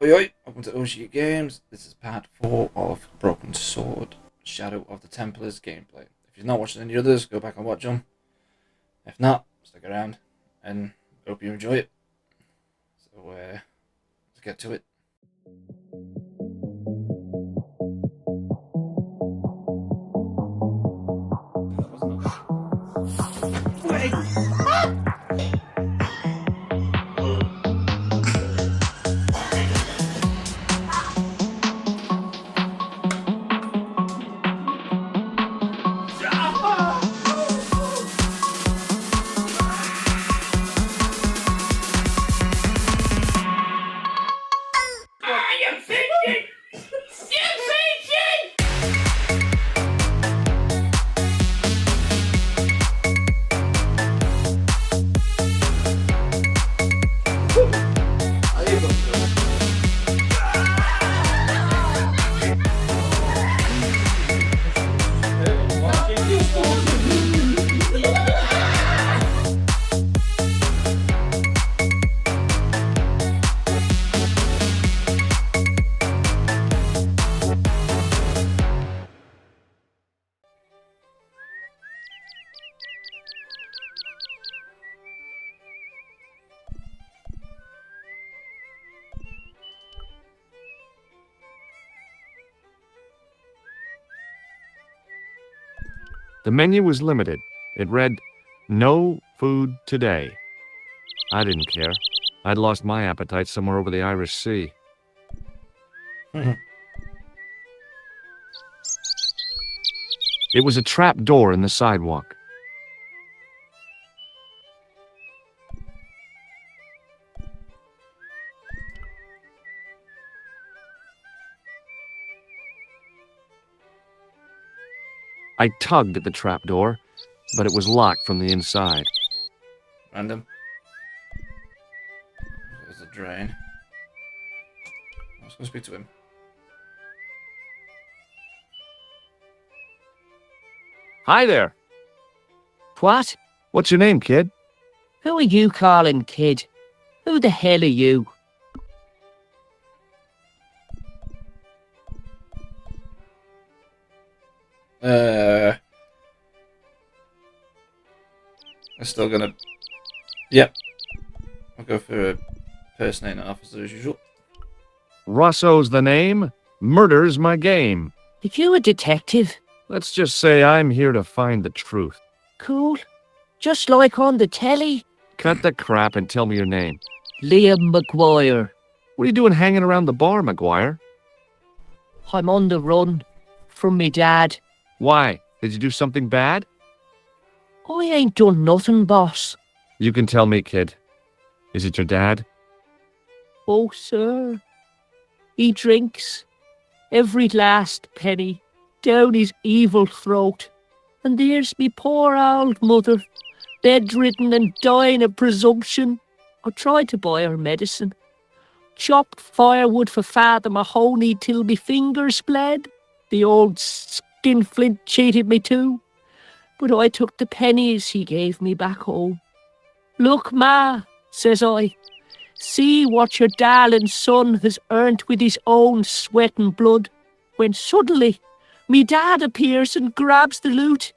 Oi, oi, welcome to OG Games. This is part 4 of Broken Sword, Shadow of the Templars gameplay. If you've not watched any others, go back and watch them. If not, stick around and hope you enjoy it. So, let's get to it. That wasn't The menu was limited. It read, "No food today." I didn't care. I'd lost my appetite somewhere over the Irish Sea. It was a trap door in the sidewalk. I tugged at the trap door, but it was locked from the inside. random. There's a drain. I was going to speak to him. Hi there. What? What's your name, kid? Who are you calling kid? Who the hell are you? I'm still gonna. Yep. I'll go for a personating an officer as usual. Rosso's the name. Murder's my game. Are you a detective? Let's just say I'm here to find the truth. Cool. Just like on the telly? Cut the crap and tell me your name. Liam McGuire. What are you doing hanging around the bar, McGuire? I'm on the run. From me dad. Why? Did you do something bad? I ain't done nothing, boss. You can tell me, kid. Is it your dad? Oh, sir. He drinks. Every last penny. Down his evil throat. And there's me poor old mother. Bedridden and dying of presumption. I tried to buy her medicine. Chopped firewood for Father Mahoney till me fingers bled. The old skinflint cheated me too. But I took the pennies he gave me back home. Look, Ma, says I. See what your darling son has earned with his own sweat and blood. When suddenly, me dad appears and grabs the loot.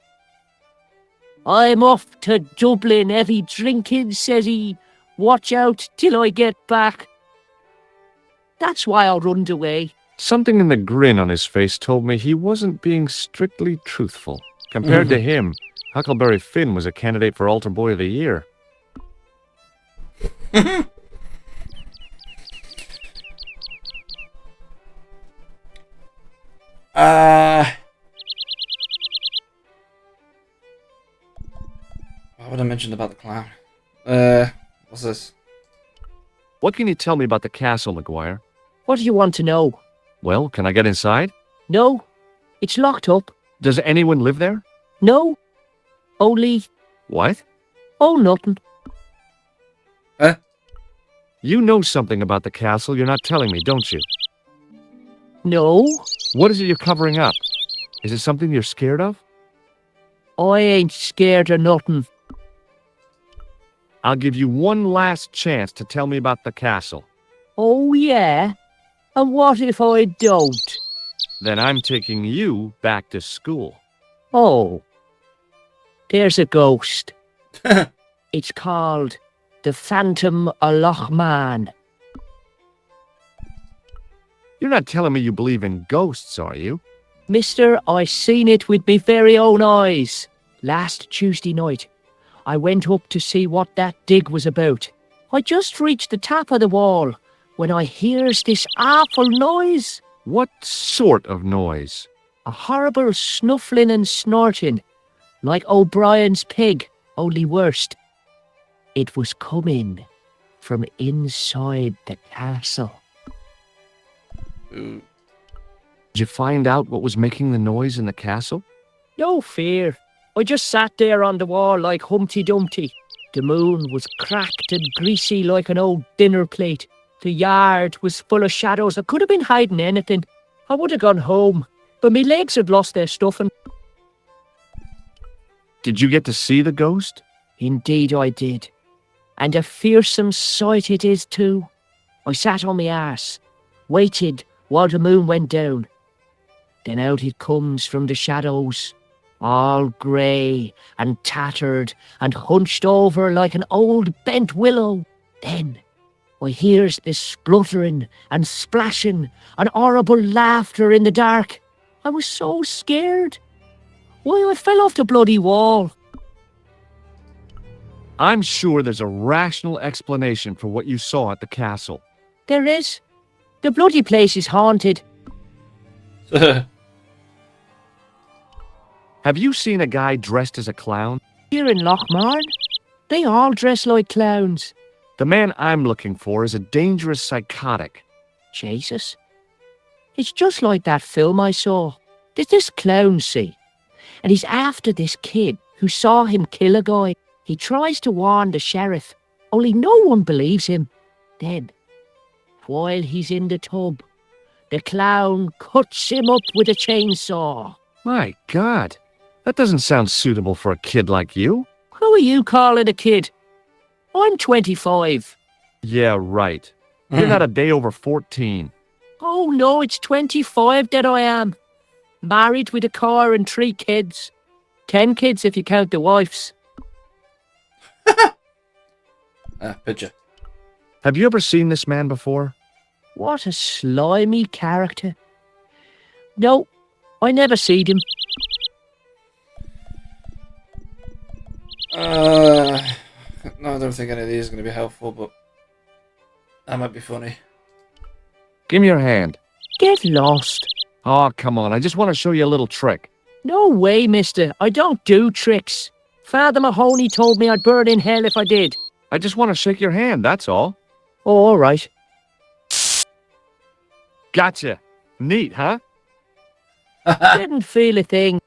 I'm off to Dublin heavy drinking, says he. Watch out till I get back. That's why I runned away. Something in the grin on his face told me he wasn't being strictly truthful. Compared to him, Huckleberry Finn was a candidate for Altar Boy of the Year. What would I mentioned about the clown? What's this? What can you tell me about the castle, McGuire? What do you want to know? Well, can I get inside? No, it's locked up. Does anyone live there? No, only, What? oh, nothing. You know something about the castle you're not telling me, don't you? No, What is it you're covering up? Is it something you're scared of? I ain't scared of nothing. I'll give you one last chance to tell me about the castle. Oh, yeah? And what if I don't? Then I'm taking you back to school. Oh, there's a ghost. It's called the Phantom of Loch Man. You're not telling me you believe in ghosts, are you? Mister, I seen it with me very own eyes. Last Tuesday night, I went up to see what that dig was about. I just reached the top of the wall when I hears this awful noise. What sort of noise? A horrible snuffling and snorting, like O'Brien's pig, only worst. It was coming from inside the castle. Ooh. Did you find out what was making the noise in the castle? No fear. I just sat there on the wall like Humpty Dumpty. The moon was cracked and greasy like an old dinner plate. The yard was full of shadows. I could have been hiding anything. I would have gone home, but my legs had lost their stuffing. Did you get to see the ghost? Indeed I did. And a fearsome sight it is too. I sat on my arse, waited while the moon went down. Then out it comes from the shadows, all grey and tattered and hunched over like an old bent willow. Then I hears this spluttering and splashing and horrible laughter in the dark. I was so scared. Why, I fell off the bloody wall. I'm sure there's a rational explanation for what you saw at the castle. There is. The bloody place is haunted. Have you seen a guy dressed as a clown? Here in Lochmarn, they all dress like clowns. The man I'm looking for is a dangerous psychotic. Jesus. It's just like that film I saw. There's this clown, see, and he's after this kid who saw him kill a guy. He tries to warn the sheriff, only no one believes him. Then, while he's in the tub, the clown cuts him up with a chainsaw. My God, that doesn't sound suitable for a kid like you. Who are you calling a kid? I'm 25. Yeah, right. You're not a day over 14. Oh no, it's 25 that I am. Married with a car and 3 kids. 10 kids if you count the wives. Picture. Have you ever seen this man before? What a slimy character. No, I never seed him. No, I don't think any of these are going to be helpful, but that might be funny. Give me your hand. Get lost. Oh, come on. I just want to show you a little trick. No way, mister. I don't do tricks. Father Mahoney told me I'd burn in hell if I did. I just want to shake your hand, that's all. Oh, all right. Gotcha. Neat, huh? Didn't feel a thing.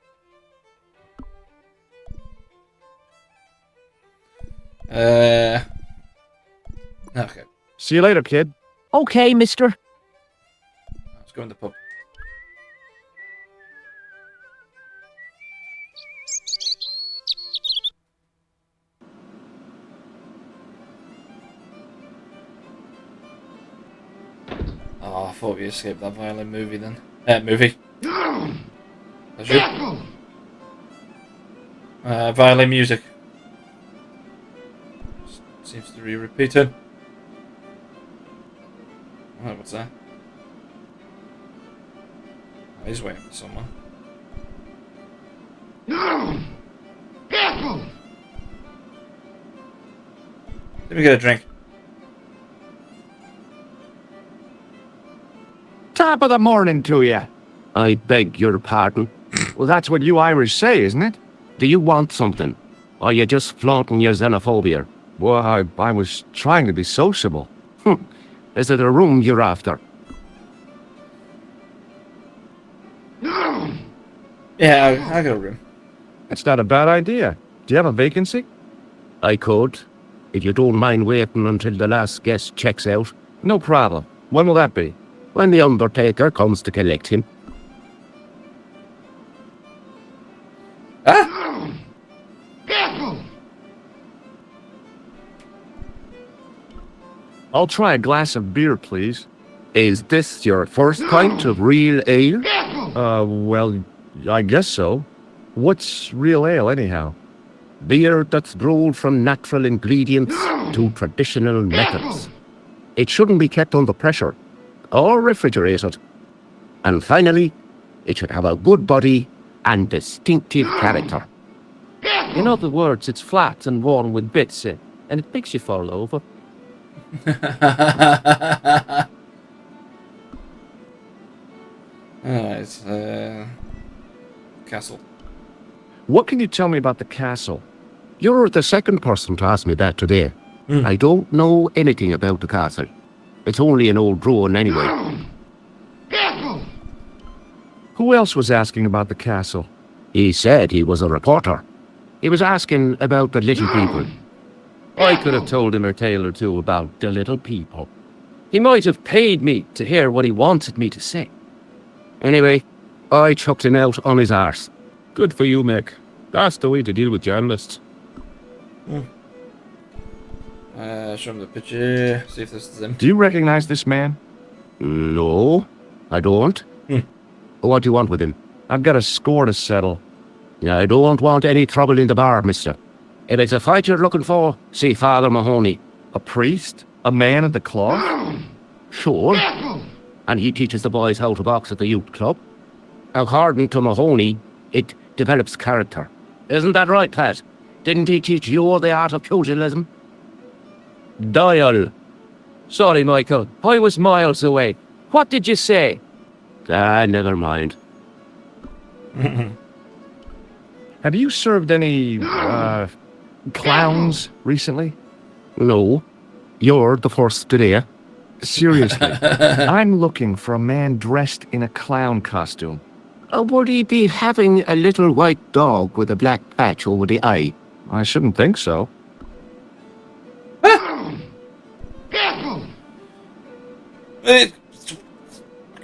Okay. See you later, kid. Okay, mister. Let's go in the pub. Oh, I thought we escaped that violent movie then. Movie. That's you. Violin music. Seems to be repeated. Oh, what's that? Oh, he's waiting for someone. Let me get a drink. Top of the morning to you. I beg your pardon. Well, that's what you Irish say, isn't it? Do you want something? Or are you just flaunting your xenophobia? Well, I was trying to be sociable. Is it a room you're after? Yeah, I got a room. That's not a bad idea. Do you have a vacancy? I could. If you don't mind waiting until the last guest checks out. No problem. When will that be? When the undertaker comes to collect him. Ah! I'll try a glass of beer, please. Is this your first pint of real ale? Well, I guess so. What's real ale, anyhow? Beer that's brewed from natural ingredients to traditional methods. It shouldn't be kept under pressure or refrigerated. And finally, it should have a good body and distinctive character. In other words, it's flat and worn with bits in, and it makes you fall over. Alright, castle. What can you tell me about the castle? You're the second person to ask me that today. I don't know anything about the castle. It's only an old ruin anyway. Who else was asking about the castle? He said he was a reporter. He was asking about the little people. I could have told him a tale or two about the little people. He might have paid me to hear what he wanted me to say. Anyway, I chucked him out on his arse. Good for you, Mick. That's the way to deal with journalists. Show him the picture, see if this is him. Do you recognize this man? No, I don't. What do you want with him? I've got a score to settle. I don't want any trouble in the bar, mister. If it's a fight you're looking for, see Father Mahoney. A priest? A man of the cloth? Sure. And he teaches the boys how to box at the youth club. According to Mahoney, it develops character. Isn't that right, Pat? Didn't he teach you the art of pugilism? Dial. Sorry, Michael. I was miles away. What did you say? Never mind. Have you served any, clowns recently? No. You're the first today. Seriously, I'm looking for a man dressed in a clown costume. Would he be having a little white dog with a black patch over the eye? I shouldn't think so.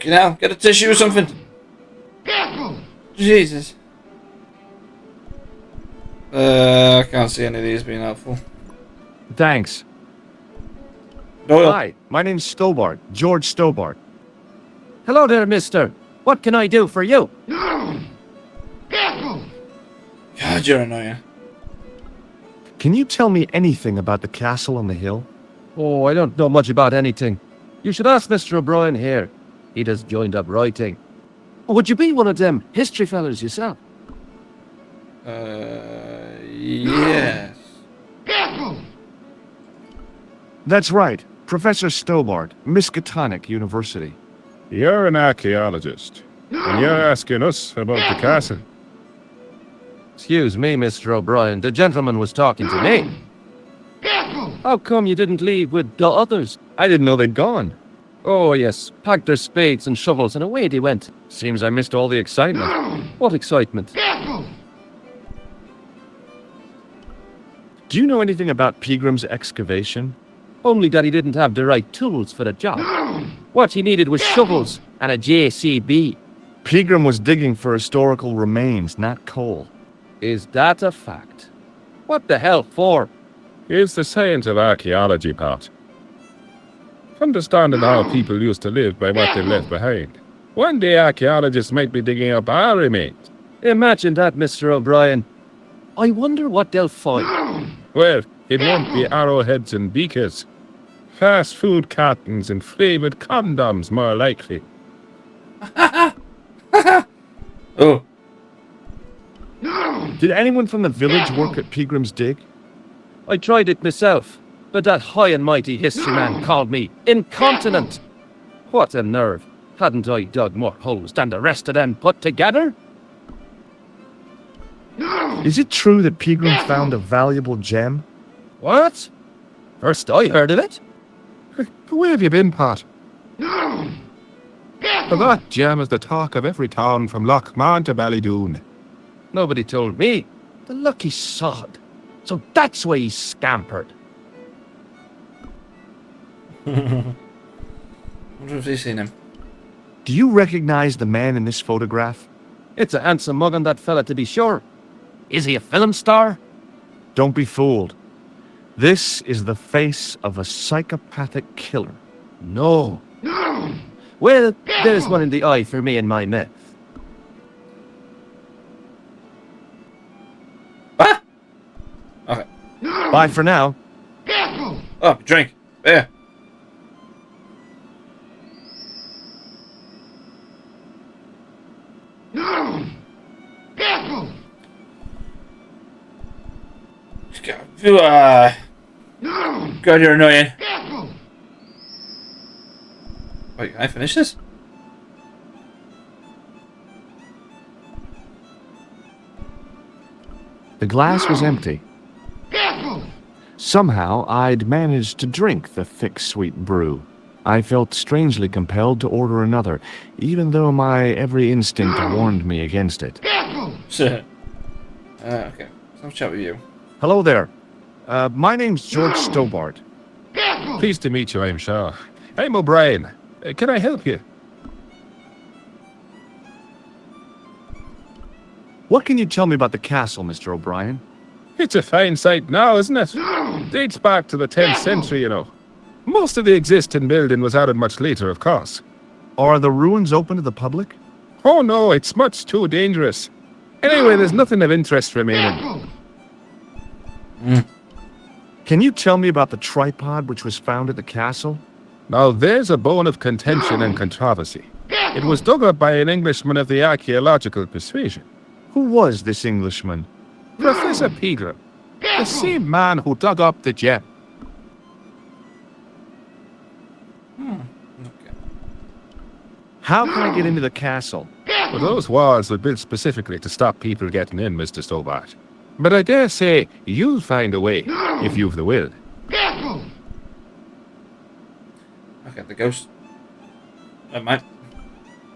Now, get a tissue or something. Jesus. I can't see any of these being helpful. Thanks. Doyle. Hi, my name's Stobart, George Stobart. Hello there, mister. What can I do for you? God, you're annoying. Can you tell me anything about the castle on the hill? Oh, I don't know much about anything. You should ask Mr. O'Brien here. He just joined up writing. Would you be one of them history fellas yourself? Yes. That's right, Professor Stobart, Miskatonic University. You're an archaeologist, and you're asking us about the castle. Excuse me, Mr. O'Brien. The gentleman was talking to me. How come you didn't leave with the others? I didn't know they'd gone. Oh, yes. Packed their spades and shovels and away they went. Seems I missed all the excitement. What excitement? Do you know anything about Peagram's excavation? Only that he didn't have the right tools for the job. What he needed was shovels and a JCB. Peagram was digging for historical remains, not coal. Is that a fact? What the hell for? It's the science of archaeology part. Understanding how people used to live by what they left behind. One day archaeologists might be digging up our remains. Imagine that, Mr. O'Brien. I wonder what they'll find. Well, it won't be arrowheads and beakers. Fast food cartons and flavored condoms, more likely. Oh. Did anyone from the village work at Peagram's dig? I tried it myself, but that high and mighty history man called me incontinent. What a nerve. Hadn't I dug more holes than the rest of them put together? Is it true that Peagram found a valuable gem? What? First I heard of it. Where have you been, Pat? That gem is the talk of every town from Lochmarn to Ballydoon. Nobody told me. The lucky sod. So that's why he scampered. Wonder if they've seen him. Do you recognize the man in this photograph? It's a handsome mug on that fella, to be sure. Is he a film star? Don't be fooled. This is the face of a psychopathic killer. No. Well, there's one in the eye for me and my meth. Ah! Okay. Bye for now. Oh, drink. Beer. God, you're annoying. Wait, can I finish this? The glass was empty. Somehow, I'd managed to drink the thick, sweet brew. I felt strangely compelled to order another, even though my every instinct warned me against it. Okay. So I'll chat with you. Hello there. My name's George Stobart. Pleased to meet you, I'm sure. I'm O'Brien. Can I help you? What can you tell me about the castle, Mr. O'Brien? It's a fine sight now, isn't it? Dates back to the 10th century, you know. Most of the existing building was added much later, of course. Are the ruins open to the public? Oh no, it's much too dangerous. Anyway, there's nothing of interest remaining. Can you tell me about the tripod which was found at the castle? Now there's a bone of contention and controversy. It was dug up by an Englishman of the archaeological persuasion. Who was this Englishman? Professor Pegram, the same man who dug up the gem. Okay. How can I get into the castle? Well, those walls were built specifically to stop people getting in, Mr. Stobart. But I dare say you'll find a way, if you've the will. Okay, the ghost. Mate.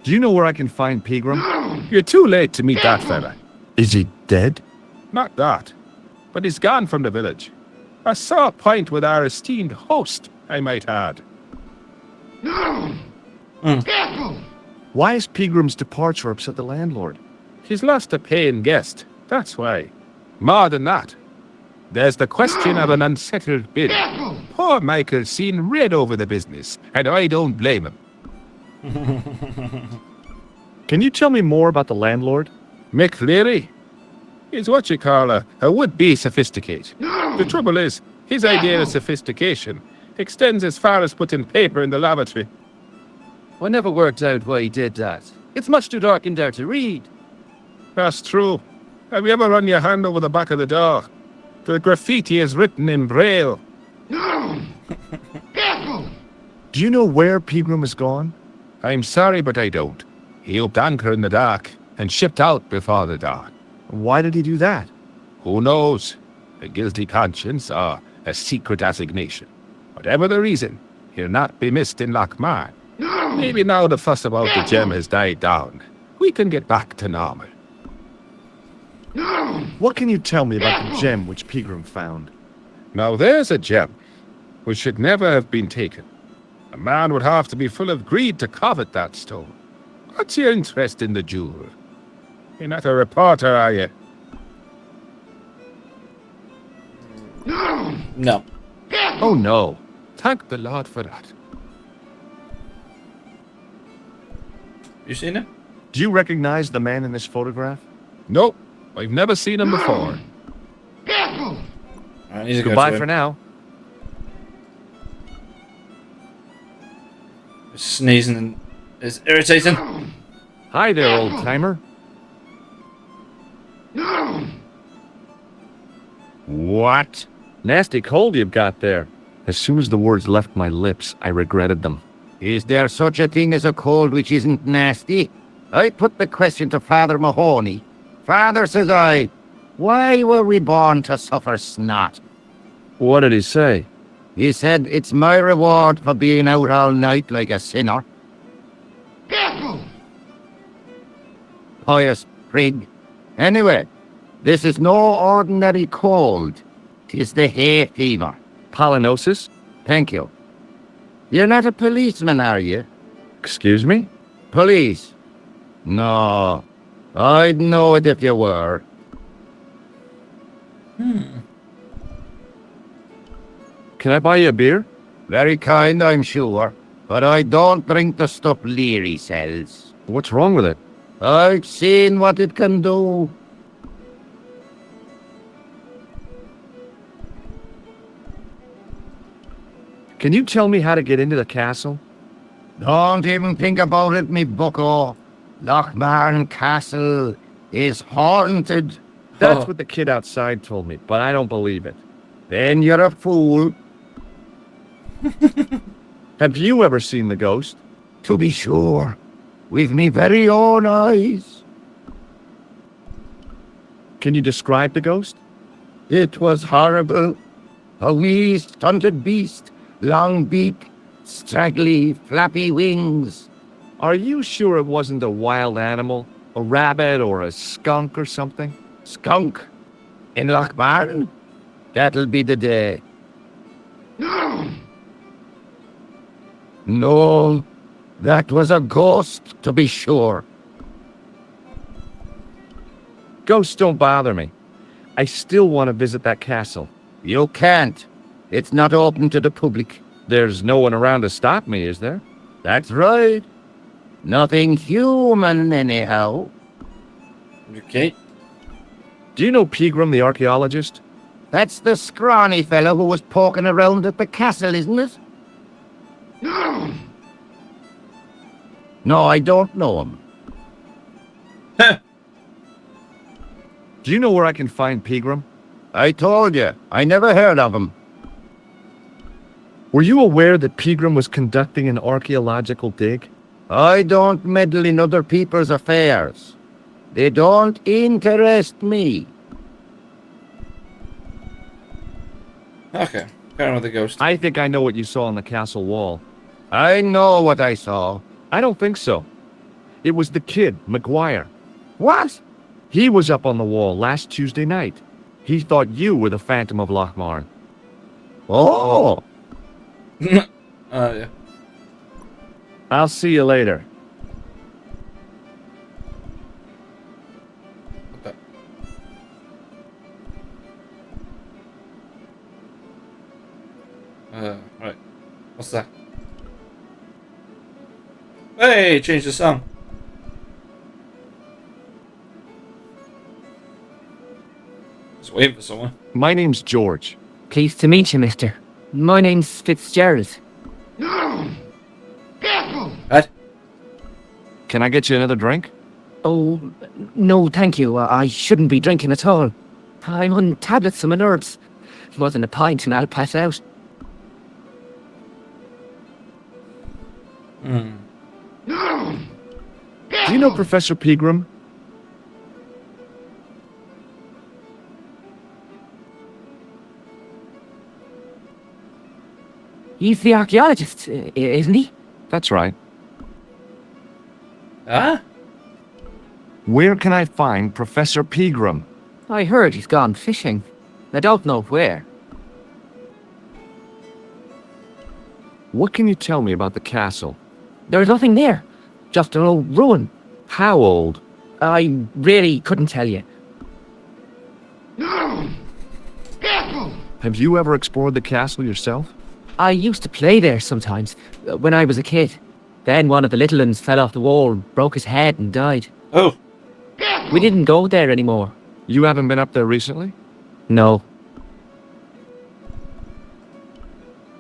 Do you know where I can find Pegram? You're too late to meet that fella. Is he dead? Not that, but he's gone from the village. A sore point with our esteemed host, I might add. Why is Pegram's departure upset the landlord? He's lost a paying guest, that's why. More than that, there's the question of an unsettled bill. Poor Michael's seen red over the business, and I don't blame him. Can you tell me more about the landlord? Mick Leary? He's what you call a would-be sophisticate. The trouble is, his idea of sophistication extends as far as putting paper in the lavatory. I never worked out why he did that. It's much too dark in there to read. That's true. Have you ever run your hand over the back of the door? The graffiti is written in Braille. Do you know where Pegram has gone? I'm sorry, but I don't. He upped anchor in the dark and shipped out before the dawn. Why did he do that? Who knows? A guilty conscience or a secret assignation. Whatever the reason, he'll not be missed in Lochmar. Maybe now the fuss about the gem has died down, we can get back to normal. What can you tell me about the gem which Pegram found? Now there's a gem which should never have been taken. A man would have to be full of greed to covet that stone. What's your interest in the jewel? You're not a reporter, are you? No. Oh no. Thank the Lord for that. You seen it? Do you recognize the man in this photograph? Nope. I've never seen him before. Alright, he's a Goodbye for now. Sneezing and is irritating. Hi there, old timer. What? Nasty cold you've got there. As soon as the words left my lips, I regretted them. Is there such a thing as a cold which isn't nasty? I put the question to Father Mahoney. Father, says I, why were we born to suffer snot? What did he say? He said, it's my reward for being out all night like a sinner. Pious prig. Anyway, this is no ordinary cold. 'Tis the hay fever. Pollinosis? Thank you. You're not a policeman, are you? Excuse me? Police? No. I'd know it if you were. Can I buy you a beer? Very kind, I'm sure. but I don't drink the stuff Leary sells. What's wrong with it? I've seen what it can do. Can you tell me how to get into the castle? Don't even think about it, me bucko. Lochmarn Castle is haunted. That's Oh. what the kid outside told me, but I don't believe it. Then you're a fool. Have you ever seen the ghost? To be sure, with me very own eyes. Can you describe the ghost? It was horrible. A wee stunted beast, long beak, straggly, flappy wings. Are you sure it wasn't a wild animal? A rabbit or a skunk or something? Skunk. In Lochmarn? That'll be the day. No, that was a ghost, to be sure. Ghosts don't bother me. I still want to visit that castle. You can't. It's not open to the public. There's no one around to stop me, is there? That's right. Nothing human, anyhow. Okay. Do you know Pegram, the archaeologist? That's the scrawny fellow who was poking around at the castle, isn't it? No, I don't know him. Do you know where I can find Pegram? I told you, I never heard of him. Were you aware that Pegram was conducting an archaeological dig? I don't meddle in other people's affairs. They don't interest me. Okay. Carry on with the ghost. I think I know what you saw on the castle wall. I know what I saw. I don't think so. It was the kid, McGuire. What? He was up on the wall last Tuesday night. He thought you were the Phantom of Lochmarn. Oh! Yeah. I'll see you later. Okay. Right. What's that? Hey, change the song. Just waiting for someone. My name's George. Pleased to meet you, mister. My name's Fitzgerald. What? Can I get you another drink? Oh, no, thank you. I shouldn't be drinking at all. I'm on tablets for my nerves. More than a pint and I'll pass out. Hmm. Do you know Professor Pegram? He's the archaeologist, isn't he? That's right. Ah? Where can I find Professor Pegram? I heard he's gone fishing. I don't know where. What can you tell me about the castle? There's nothing there. Just an old ruin. How old? I really couldn't tell you. Have you ever explored the castle yourself? I used to play there sometimes, when I was a kid. Then one of the little ones fell off the wall, broke his head and died. Oh. We didn't go there anymore. You haven't been up there recently? No.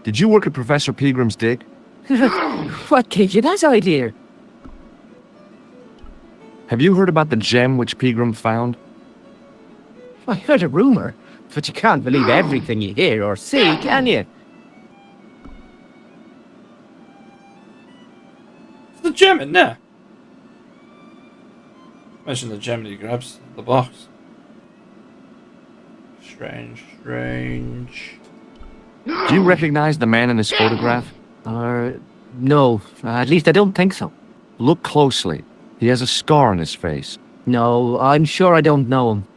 Did you work at Professor Pegram's dig? What gave you that idea? Have you heard about the gem which Pegram found? I heard a rumour, but you can't believe everything you hear or see, can you? It's the gem in there. Mention the gem that he grabs the box. Strange, strange. Do you recognize the man in this photograph? No, at least I don't think so. Look closely. He has a scar on his face. No, I'm sure I don't know him.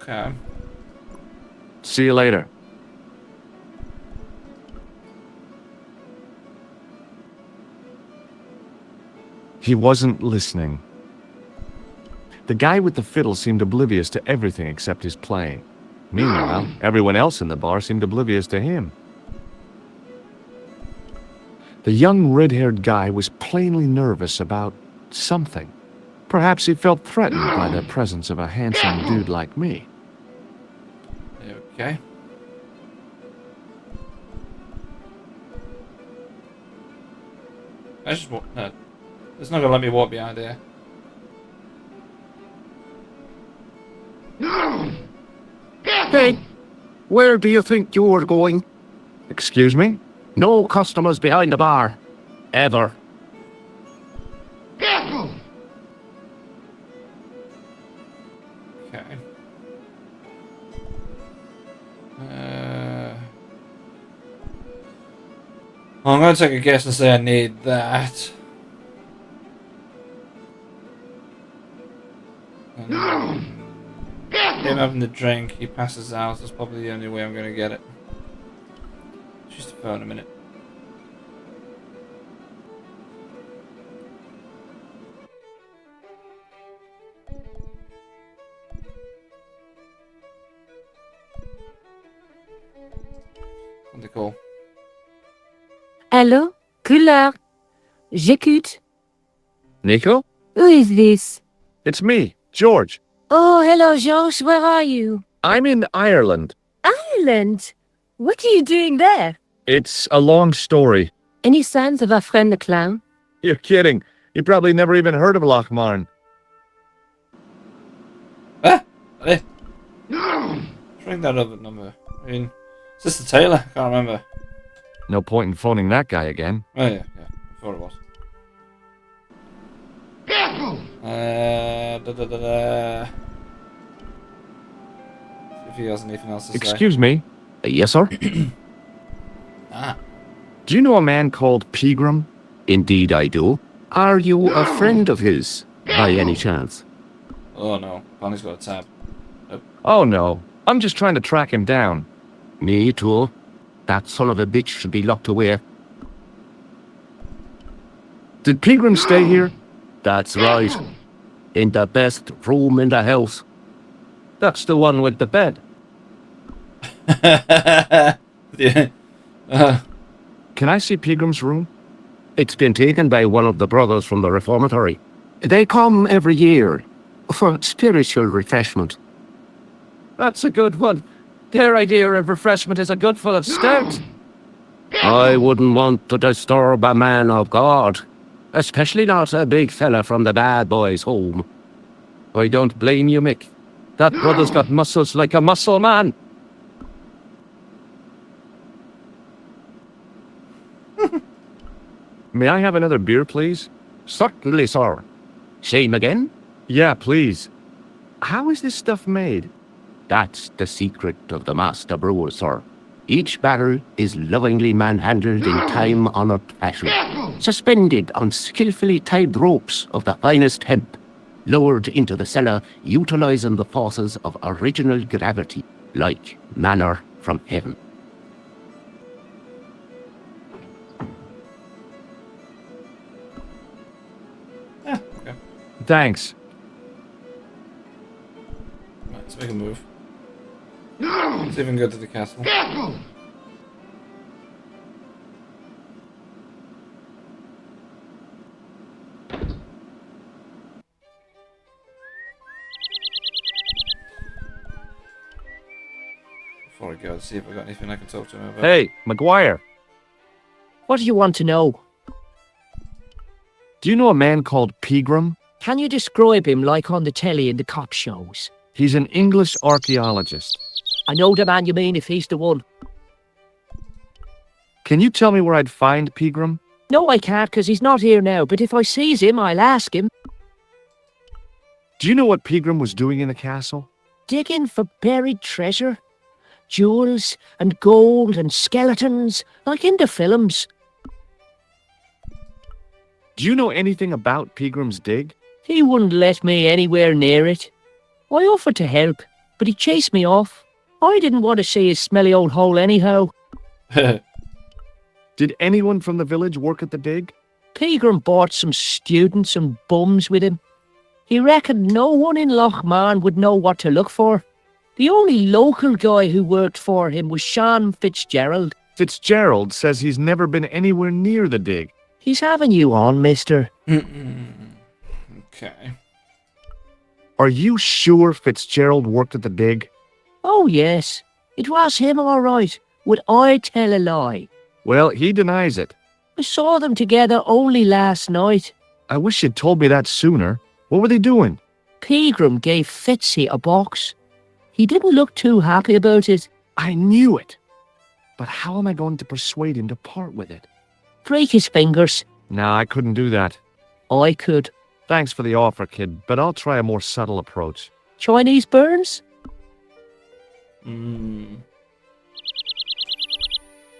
Okay. See you later. He wasn't listening. The guy with the fiddle seemed oblivious to everything except his playing. Meanwhile, everyone else in the bar seemed oblivious to him. The young red-haired guy was plainly nervous about something. Perhaps he felt threatened by the presence of a handsome dude like me. Okay. I just walk. No, it's not gonna let me walk behind here. Hey, where do you think you're going? Excuse me? No customers behind the bar. Ever. Okay. I'm gonna take a guess and say I need that. Him having the drink, he passes out. That's probably the only way I'm gonna get it. Just a phone a minute. What they call? Allô? Couleur. J'écoute. Nico? Who is this? It's me, George. Oh, hello, George. Where are you? I'm in Ireland. Ireland? What are you doing there? It's a long story. Any signs of our friend the clown? You're kidding. You probably never even heard of Lochmarn. Ah! Allez! Ring that other number. I mean, is this the tailor? I can't remember. No point in phoning that guy again. Oh yeah, I thought it was. See if he has anything else to say. Excuse me. Yes, sir? Ah. Do you know a man called Pegram? Indeed I do. Are you a friend of his, by any chance? Oh no, Bonnie's got a tab. Oh no. I'm just trying to track him down. Me too. That son of a bitch should be locked away. Did Pegram stay here? That's right. In the best room in the house. That's the one with the bed. Yeah. Can I see Pegram's room? It's been taken by one of the brothers from the reformatory. They come every year for spiritual refreshment. That's a good one. Their idea of refreshment is a good full of stout. I wouldn't want to disturb a man of God, especially not a big fella from the bad boys' home. I don't blame you, Mick. That brother's got muscles like a muscle man. May I have another beer, please? Certainly, sir. Same again? Yeah, please. How is this stuff made? That's the secret of the master brewer, sir. Each barrel is lovingly manhandled in time-honored fashion, suspended on skillfully tied ropes of the finest hemp, lowered into the cellar, utilizing the forces of original gravity, like manna from heaven. Yeah, okay. Thanks. Right, let's make a move. Let's even go to the castle. Before I go, see if I got anything I can talk to him about. Hey, McGuire. What do you want to know? Do you know a man called Pegram? Can you describe him like on the telly in the cop shows? He's an English archaeologist. I know the man you mean if he's the one. Can you tell me where I'd find Pegram? No, I can't, 'cause he's not here now, but if I sees him, I'll ask him. Do you know what Pegram was doing in the castle? Digging for buried treasure. Jewels and gold and skeletons, like in the films. Do you know anything about Pegram's dig? He wouldn't let me anywhere near it. I offered to help, but he chased me off. I didn't want to see his smelly old hole anyhow. Did anyone from the village work at the dig? Pegram brought some students and bums with him. He reckoned no one in Lochmarn would know what to look for. The only local guy who worked for him was Sean Fitzgerald. Fitzgerald says he's never been anywhere near the dig. He's having you on, mister. Okay. Are you sure Fitzgerald worked at the dig? Oh, yes. It was him, all right. Would I tell a lie? Well, he denies it. I saw them together only last night. I wish you'd told me that sooner. What were they doing? Pegram gave Fitzy a box. He didn't look too happy about it. I knew it. But how am I going to persuade him to part with it? Break his fingers. No, I couldn't do that. I could. Thanks for the offer, kid, but I'll try a more subtle approach. Chinese burns?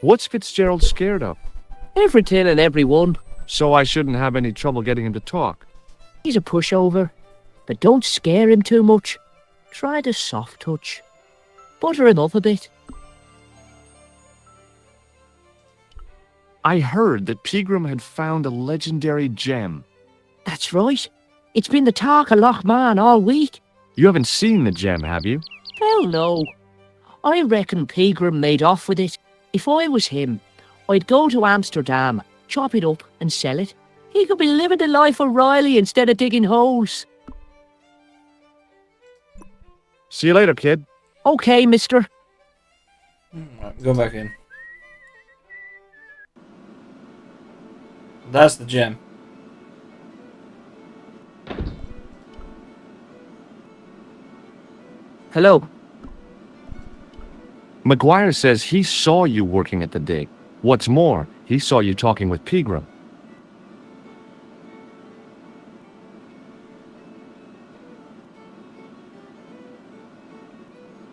What's Fitzgerald scared of? Everything and everyone. So I shouldn't have any trouble getting him to talk. He's a pushover. But don't scare him too much. Try the soft touch. Butter him up a bit. I heard that Pegram had found a legendary gem. That's right. It's been the talk of Lochman all week. You haven't seen the gem, have you? Hell no. I reckon Pegram made off with it. If I was him, I'd go to Amsterdam, chop it up and sell it. He could be living the life of Riley instead of digging holes. See you later, kid. Okay, mister. Right, go back in. That's the gem. Hello. McGuire says he saw you working at the dig. What's more, he saw you talking with Pegram.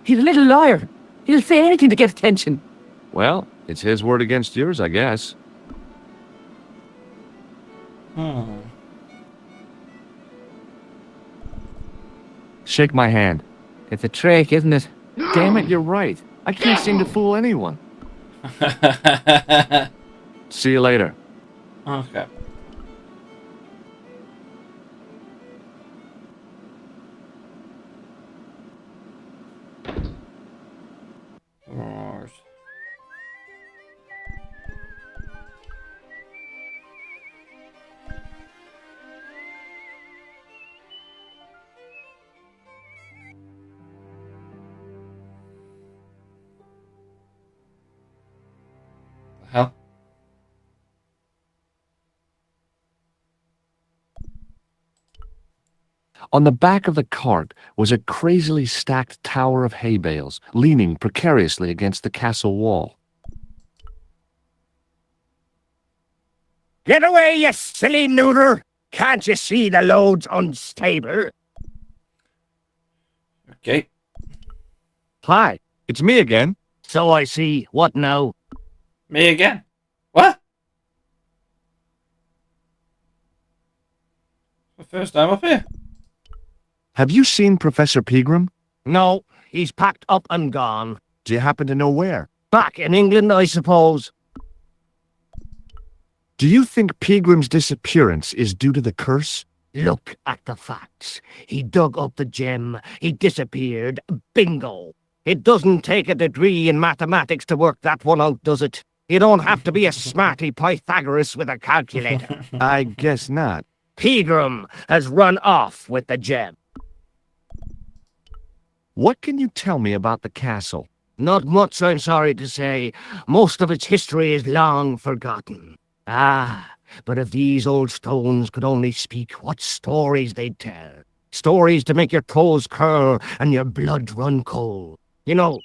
He's a little liar. He'll say anything to get attention. Well, it's his word against yours, I guess. Shake my hand. It's a trick, isn't it? Damn it, you're right. I can't seem to fool anyone. See you later. Okay. Right. The hell? On the back of the cart was a crazily stacked tower of hay bales, leaning precariously against the castle wall. Get away, you silly neuter! Can't you see the load's unstable? Okay. Hi, it's me again. So I see. What now? Me again. What? The first time up here. Have you seen Professor Pegram? No, he's packed up and gone. Do you happen to know where? Back in England, I suppose. Do you think Pegram's disappearance is due to the curse? Look at the facts. He dug up the gem. He disappeared. Bingo. It doesn't take a degree in mathematics to work that one out, does it? You don't have to be a smarty Pythagoras with a calculator. I guess not. Pegram has run off with the gem. What can you tell me about the castle? Not much, I'm sorry to say. Most of its history is long forgotten. Ah, but if these old stones could only speak, what stories they'd tell. Stories to make your toes curl and your blood run cold. You know,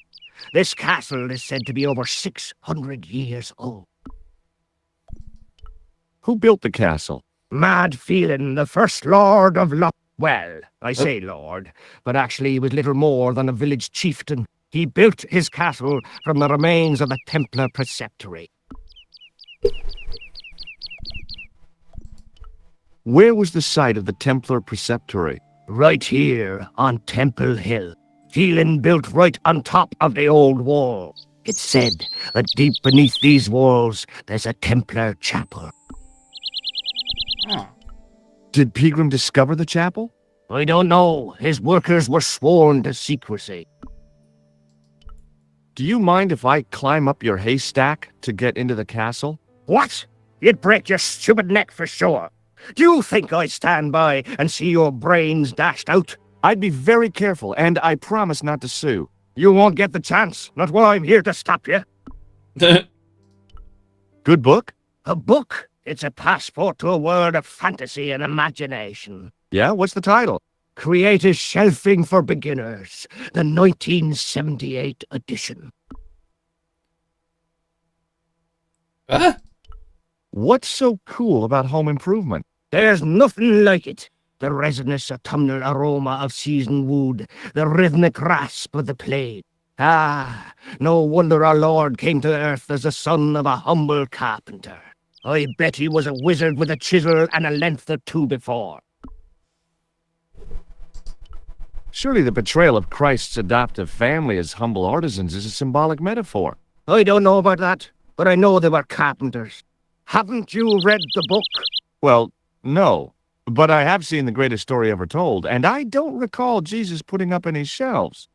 this castle is said to be over 600 years old. Who built the castle? Mad Phelan, the first lord of Loch. Well, I say lord, but actually he was little more than a village chieftain. He built his castle from the remains of the Templar preceptory. Where was the site of the Templar preceptory? Right here on Temple Hill. Phelan built right on top of the old wall. It's said that deep beneath these walls there's a Templar chapel. Oh. Did Pegram discover the chapel? I don't know. His workers were sworn to secrecy. Do you mind if I climb up your haystack to get into the castle? What? You'd break your stupid neck for sure. Do you think I'd stand by and see your brains dashed out? I'd be very careful, and I promise not to sue. You won't get the chance, not while I'm here to stop you. Good book? A book? It's a passport to a world of fantasy and imagination. Yeah, what's the title? Creative Shelving for Beginners, the 1978 edition. What's so cool about home improvement? There's nothing like it. The resinous autumnal aroma of seasoned wood, the rhythmic rasp of the plate. Ah, no wonder our Lord came to earth as the son of a humble carpenter. I bet he was a wizard with a chisel and a length or two before. Surely the betrayal of Christ's adoptive family as humble artisans is a symbolic metaphor. I don't know about that, but I know they were carpenters. Haven't you read the book? Well, no. But I have seen The Greatest Story Ever Told, and I don't recall Jesus putting up any shelves.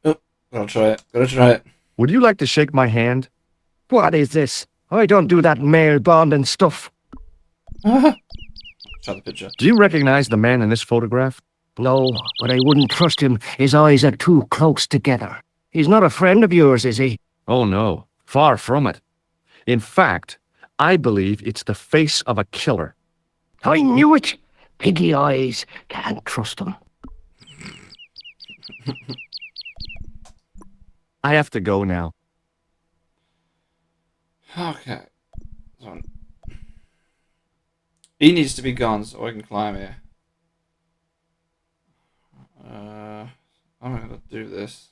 Oh, gotta try it. Gotta try it. Would you like to shake my hand? What is this? I don't do that male bonding stuff. Try the picture. Do you recognize the man in this photograph? No, but I wouldn't trust him. His eyes are too close together. He's not a friend of yours, is he? Oh no, far from it. In fact, I believe it's the face of a killer. I knew it! Piggy eyes. Can't trust him. I have to go now. Okay. So, he needs to be gone so I can climb here. I'm gonna do this.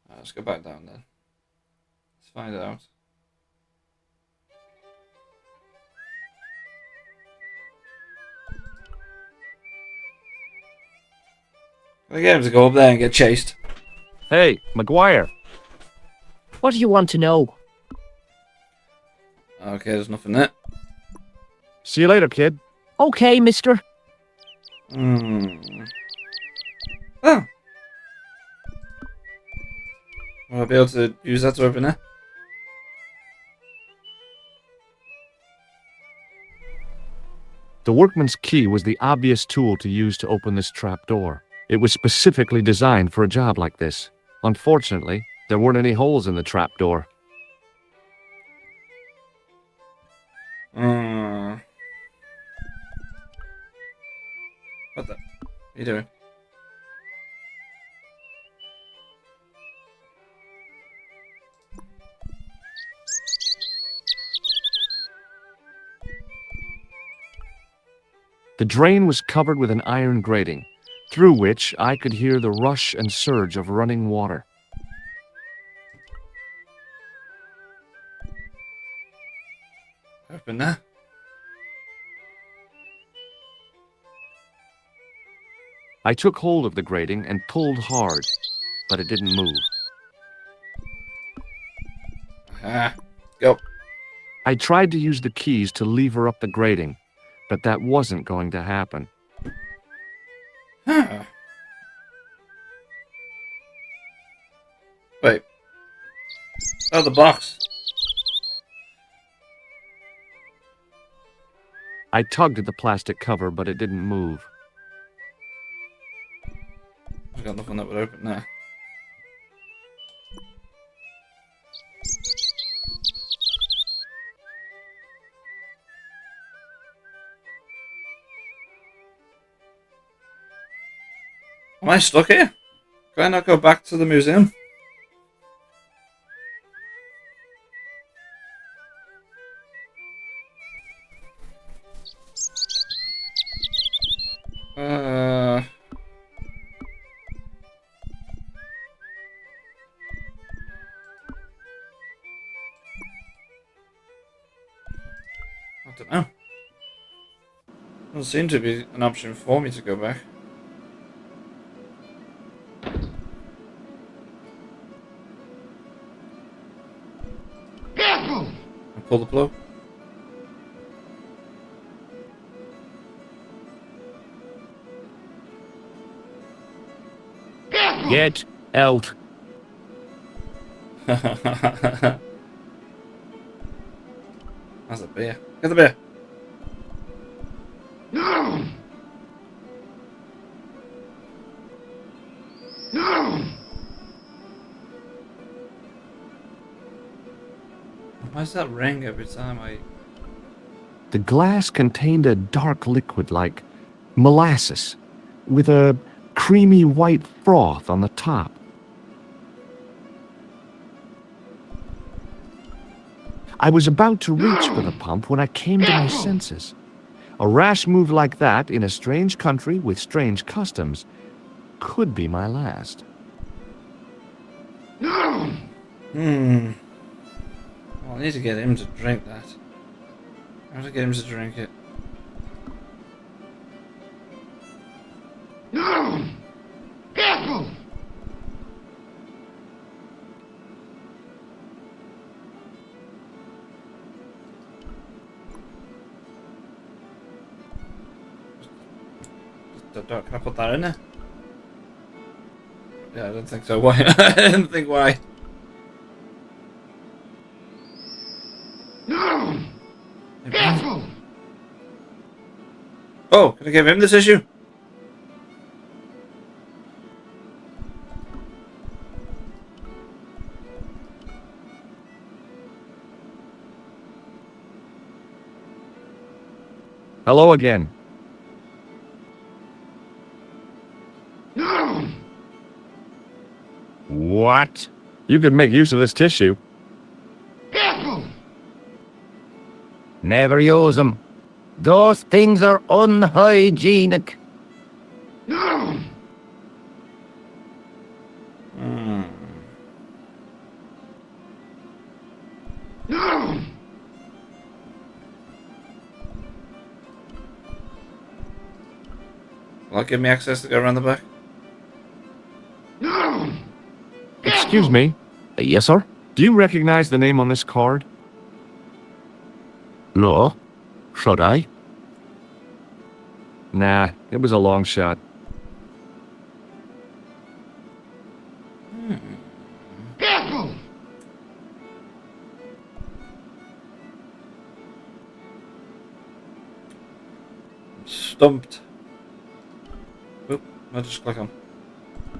Let's go back down then. Let's find out. Can I get him to go up there and get chased? Hey, McGuire. What do you want to know? Okay, there's nothing there. See you later, kid. Okay, mister. Oh. Will I be able to use that to open it? The workman's key was the obvious tool to use to open this trapdoor. It was specifically designed for a job like this. Unfortunately, there weren't any holes in the trapdoor. What the? What are you doing? The drain was covered with an iron grating, through which I could hear the rush and surge of running water. Open that. I took hold of the grating and pulled hard, but it didn't move. Go. I tried to use the keys to lever up the grating, but that wasn't going to happen. Wait. Oh, the box. I tugged at the plastic cover, but it didn't move. I've got nothing that would open there. Am I stuck here? Can I not go back to the museum? I don't know. Doesn't seem to be an option for me to go back. I pull the plug. Get out. That's a beer. Get the beer. Why does that ring every time I... The glass contained a dark liquid like molasses, with a creamy white froth on the top. I was about to reach for the pump when I came to my senses. A rash move like that in a strange country with strange customs could be my last. Well, I need to get him to drink that. I have to get him to drink it. Can I put that in there? Yeah, I don't think so. Why? I didn't think why. Oh, can I give him this issue? Hello again. What? You could make use of this tissue. Never use them. Those things are unhygienic. Will that give me access to go around the back? Excuse me, Yes, sir? do you recognize the name on this card? No. Should I? Nah, it was a long shot. Stumped. Oop, I'll just click on.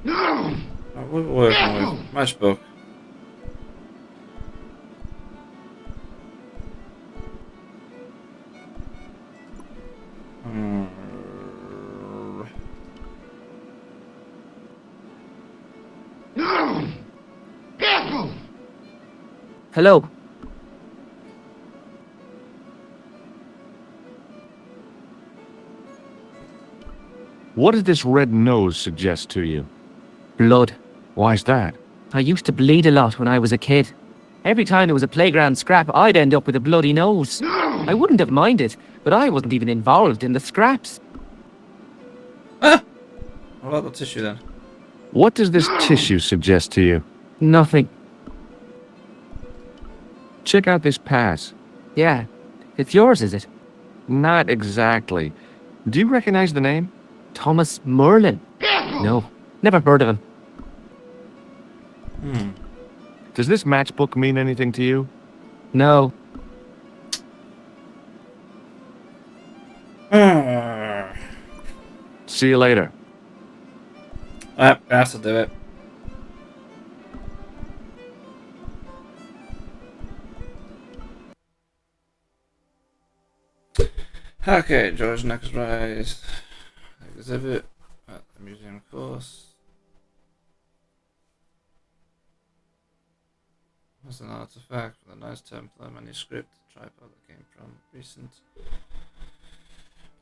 What are we working with? Matchbook. Hello. What did this red nose suggest to you? Blood. Why's that? I used to bleed a lot when I was a kid. Every time there was a playground scrap, I'd end up with a bloody nose. I wouldn't have minded, but I wasn't even involved in the scraps. Ah! What about the tissue then? What does this tissue suggest to you? Nothing. Check out this pass. Yeah. It's yours, is it? Not exactly. Do you recognize the name? Thomas Merlin? No. Never heard of him. Does this matchbook mean anything to you? No. See you later. I have to do it. Okay, George next rise. Exhibit at the museum course. What's an artifact from the nice Templar manuscript tripod that came from recent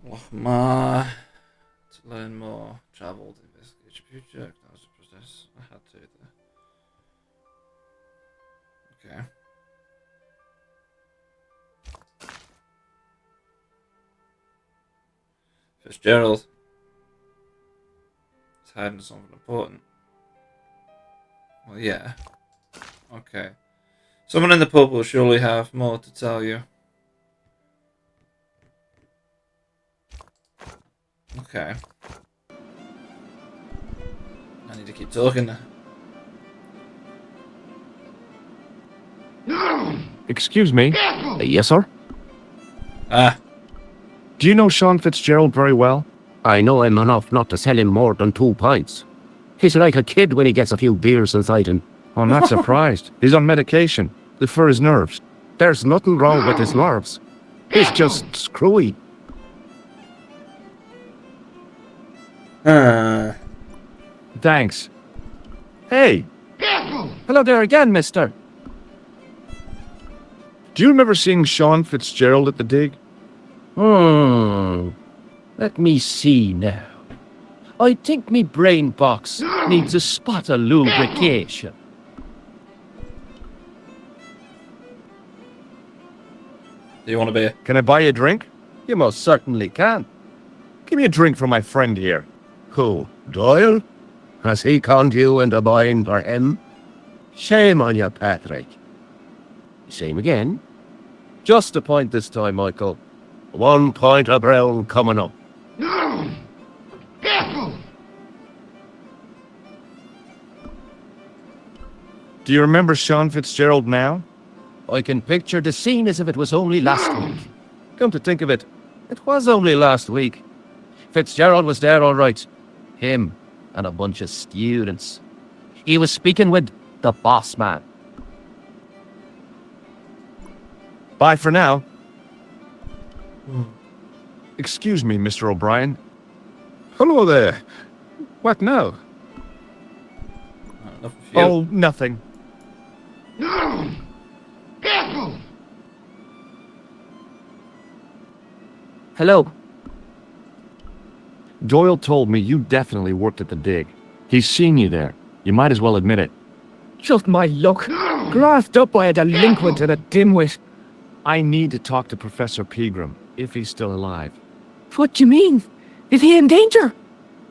Lochmar. To learn more, travel to investigate your future, acknowledge the process. I had to there. Okay. Fitzgerald. It's hiding something important. Well, yeah. Okay. Someone in the pub will surely have more to tell you. Okay. I need to keep talking. Excuse me. Yes, sir? Ah, Do you know Sean Fitzgerald very well? I know him enough not to sell him more than 2 pints. He's like a kid when he gets a few beers inside him. I'm not surprised. He's on medication. For his nerves. There's nothing wrong with his nerves. He's just screwy. Thanks. Hey, Hello there again, mister. do you remember seeing Sean Fitzgerald at the dig? Let me see now. I think me brain box needs a spot of lubrication. do you want a beer? Can I buy you a drink? You most certainly can. Give me a drink for my friend here. Who, Doyle? Has he conned you into buying for him? Shame on you, Patrick. Same again. Just a point this time, Michael. 1 pint of brown coming up. Do you remember Sean Fitzgerald now? I can picture the scene as if it was only last week. Come to think of it, it was only last week. Fitzgerald was there all right. Him and a bunch of students. He was speaking with the boss man. Bye for now. Excuse me, Mr. O'Brien. Hello there. What now? Enough of you. Oh, nothing. Hello. Doyle told me you definitely worked at the dig. He's seen you there. You might as well admit it. Just my luck. Grasped up by a delinquent and a dimwit. I need to talk to Professor Pegram, if he's still alive. What do you mean? Is he in danger?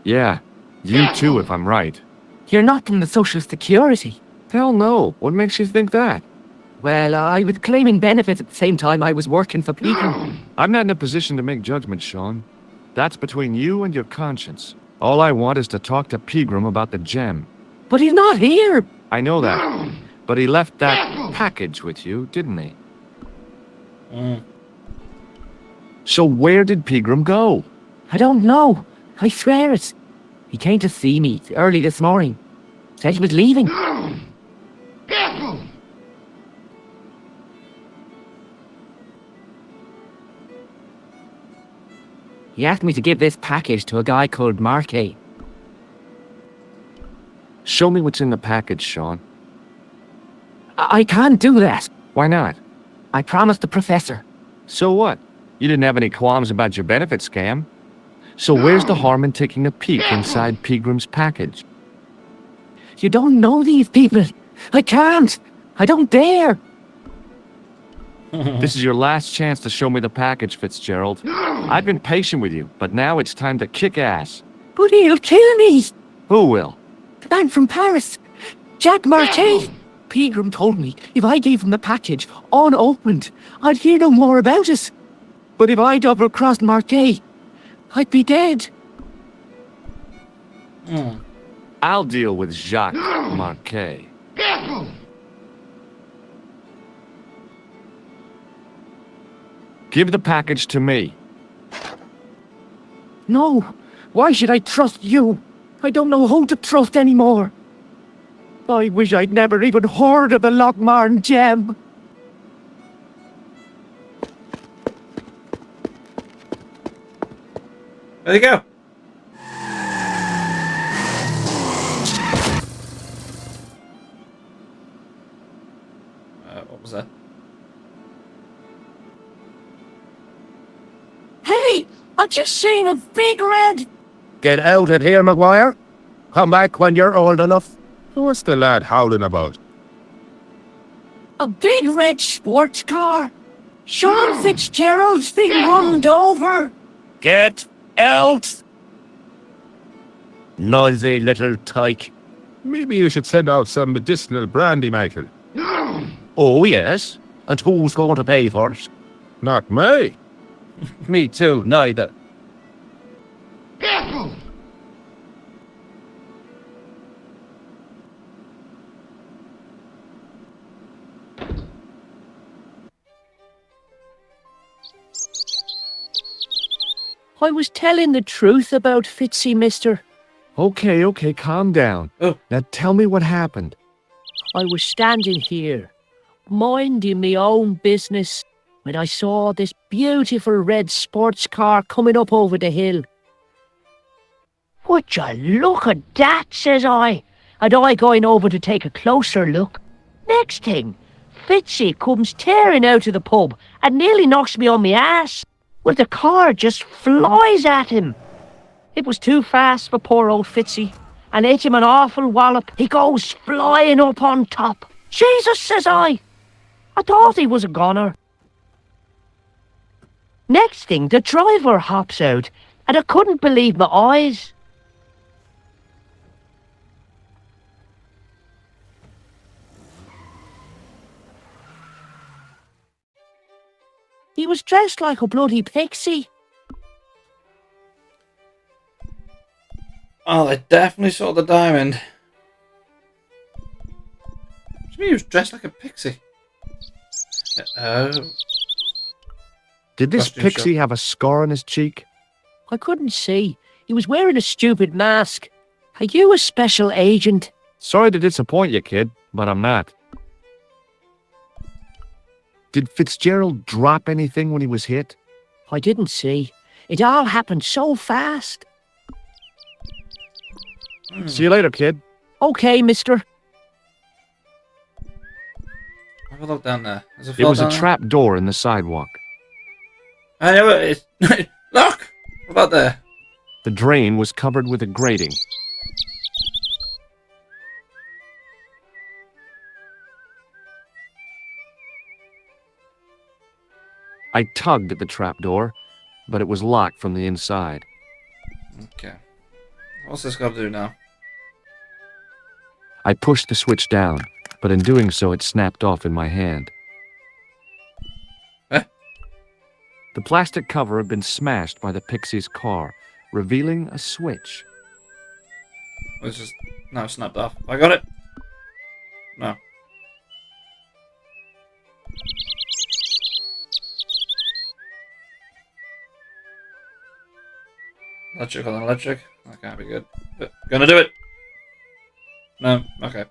Yeah, you too, if I'm right. You're not from the Social Security. Hell no. What makes you think that? Well, I was claiming benefits at the same time I was working for people. I'm not in a position to make judgments, Sean. That's between you and your conscience. All I want is to talk to Pegram about the gem. But he's not here. I know that. But he left that package with you, didn't he? So where did Pegram go? I don't know. I swear it. He came to see me early this morning. Said he was leaving. He asked me to give this package to a guy called Marquet. Show me what's in the package, Sean. I can't do that. Why not? I promised the professor. So what? You didn't have any qualms about your benefit scam. So where's the harm in taking a peek inside Pegram's package? You don't know these people. I can't. I don't dare. This is your last chance to show me the package, Fitzgerald. I've been patient with you, but now it's time to kick ass. But he'll kill me. Who will? The man from Paris. Jack Marquet. Pegram told me if I gave him the package unopened, I'd hear no more about it. But if I double-crossed Marquet, I'd be dead. I'll deal with Jacques Marquet. Give the package to me. No. Why should I trust you? I don't know who to trust anymore. I wish I'd never even heard of the Lochmarn gem. There you go. What was that? Hey, I just seen a big red. Get out of here, Maguire. Come back when you're old enough. What's the lad howling about? A big red sports car. Sean Fitzgerald's been runned over. Get out! Noisy little tyke. Maybe you should send out some medicinal brandy, Michael. Oh, yes? And who's going to pay for it? Not me. Me too, neither. I was telling the truth about Fitzy, mister. Okay, calm down. Oh. Now tell me what happened. I was standing here, minding me own business, when I saw this beautiful red sports car coming up over the hill. Would you look at that, says I, and I going over to take a closer look. Next thing, Fitzy comes tearing out of the pub and nearly knocks me on my ass. Well, the car just flies at him. It was too fast for poor old Fitzy, and hit him an awful wallop. He goes flying up on top. Jesus, says I thought he was a goner. Next thing, the driver hops out, and I couldn't believe my eyes. He was dressed like a bloody pixie. Oh, they definitely saw the diamond. What do you mean he was dressed like a pixie? Oh. Did this Costume pixie shop. have a scar on his cheek? I couldn't see. He was wearing a stupid mask. Are you a special agent? Sorry to disappoint you, kid, but I'm not. Did Fitzgerald drop anything when he was hit? I didn't see. It all happened so fast. See you later, kid. Okay, mister. Have a look down there. There's a It fella was a down there. trap door in the sidewalk. I know it is. Look! What about there? The drain was covered with a grating. I tugged at the trapdoor, but it was locked from the inside. Okay. What's this got to do now? I pushed the switch down, but in doing so it snapped off in my hand. Eh? The plastic cover had been smashed by the Pixie's car, revealing a switch. It's just now snapped off. I got it. No. Electric on electric. That can't be good. But gonna do it. No. Okay.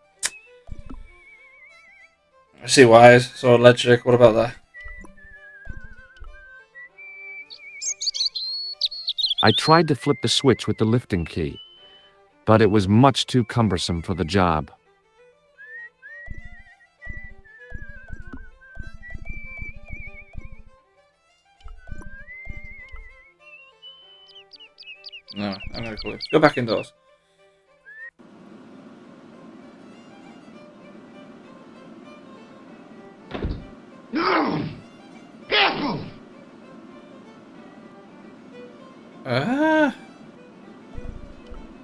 I see wires. So electric. What about that? I tried to flip the switch with the lifting key, but it was much too cumbersome for the job. No. I'm gonna call it. Go back indoors.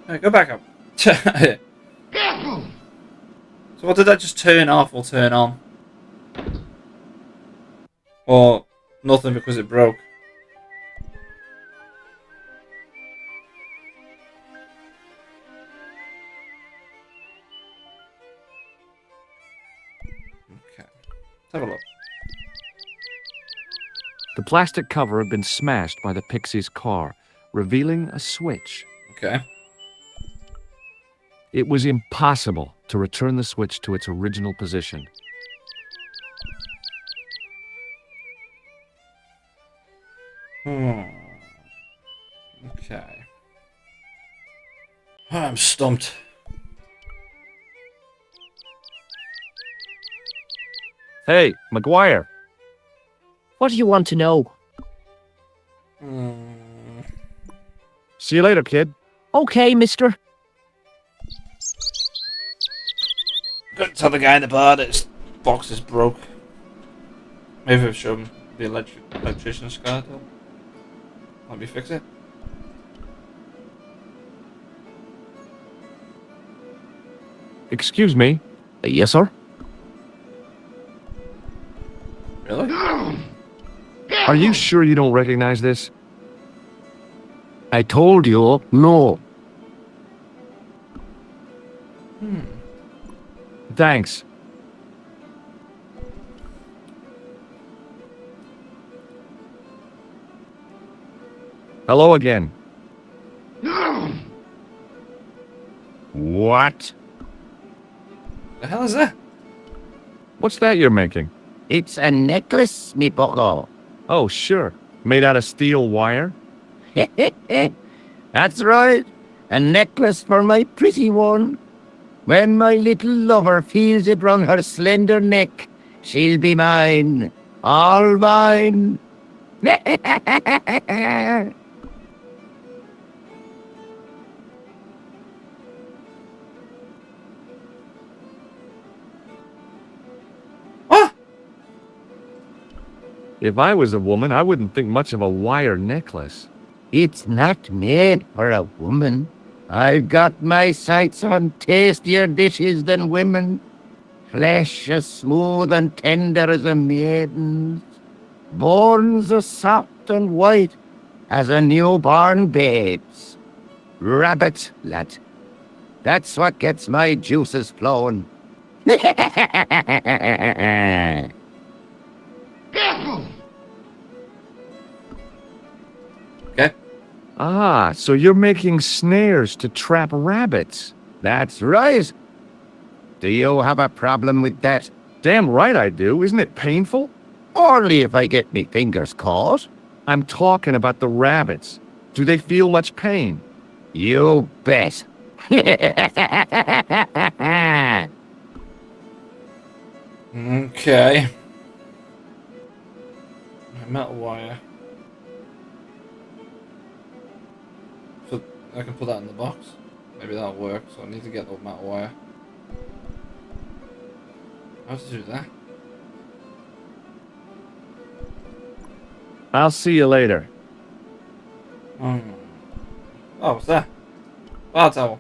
Hey, go back up. So what did that just turn off or turn on? Or nothing because it broke? Okay. Let's have a look. The plastic cover had been smashed by the Pixie's car, revealing a switch. Okay. It was impossible to return the switch to its original position. Okay. I'm stumped. Hey, McGuire! What do you want to know? See you later, kid. Okay, mister. Couldn't tell the guy in the bar that his box is broke. Maybe we'll show him the electrician's card. Let me fix it. Excuse me. Yes, sir? Really? Are you sure you don't recognize this? I told you, no. Thanks. Hello again. What? The hell is that? What's that you're making? It's a necklace, me bucko. Oh, sure. Made out of steel wire? That's right. A necklace for my pretty one. When my little lover feels it round her slender neck, she'll be mine. All mine. What? If I was a woman, I wouldn't think much of a wire necklace. It's not made for a woman. I've got my sights on tastier dishes than women. Flesh as smooth and tender as a maiden's. Bones as soft and white as a newborn babe's. Rabbit, lad. That's what gets my juices flowing. Okay. Ah, so you're making snares to trap rabbits. That's right. Do you have a problem with that? Damn right I do. Isn't it painful? Only if I get me fingers caught. I'm talking about the rabbits. Do they feel much pain? You bet. Okay. Metal wire. I can put that in the box. Maybe that'll work. So I need to get the metal wire. How to do that? I'll see you later. Oh, what's that? Bar towel.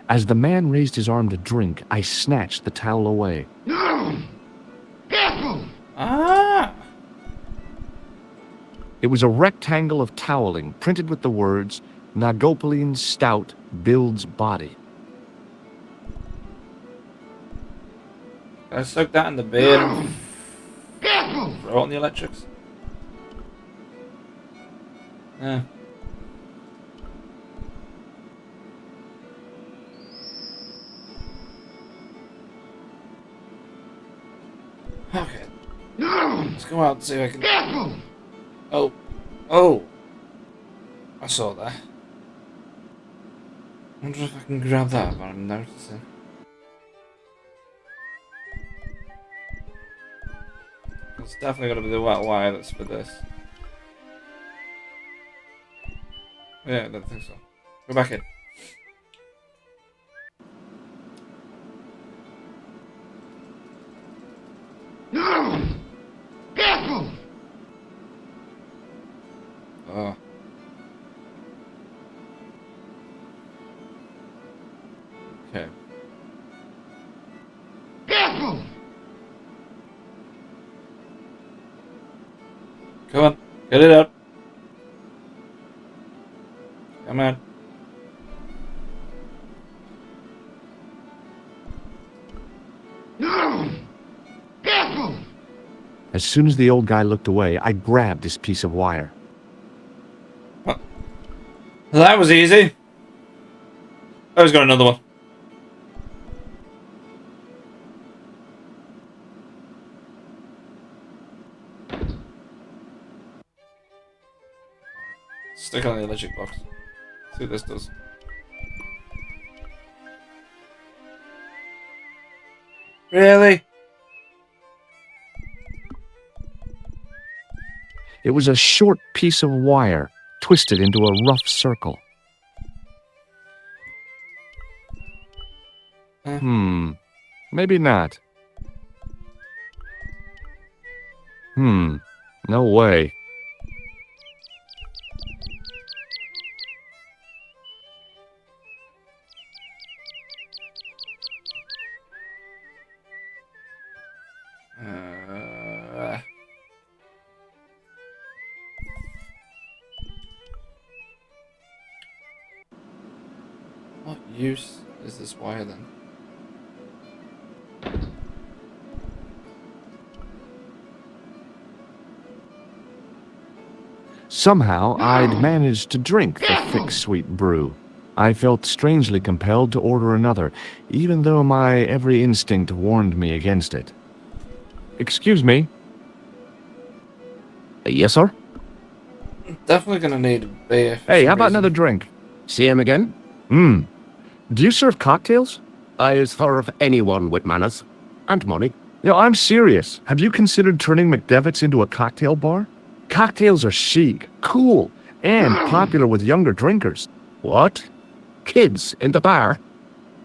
As the man raised his arm to drink, I snatched the towel away. Ah! It was a rectangle of toweling printed with the words, Nagopolian Stout builds body. Can I soak that in the beer and throw it on the electrics? Yeah. Okay. Let's go out and see if I can... Oh. Oh! I saw that. I wonder if I can grab that, but I'm noticing. It's definitely got to be the wet wire that's for this. Yeah, I don't think so. Go back in. Oh. Okay. Come on, get it out. Come on. As soon as the old guy looked away, I grabbed this piece of wire. Well, that was easy. I was got another one. Stick it on the electric box. See what this does. Really? It was a short piece of wire, twisted into a rough circle. Maybe not. No way. What use is this wire then? Somehow, I'd managed to drink the thick, sweet brew. I felt strangely compelled to order another, even though my every instinct warned me against it. Excuse me. Yes, sir? Definitely gonna need a beer. For Hey, some how about reason. another drink? See him again? Do you serve cocktails? I'll serve anyone with manners. And money. No, I'm serious. Have you considered turning McDevitt's into a cocktail bar? Cocktails are chic, cool, and popular with younger drinkers. What? Kids in the bar?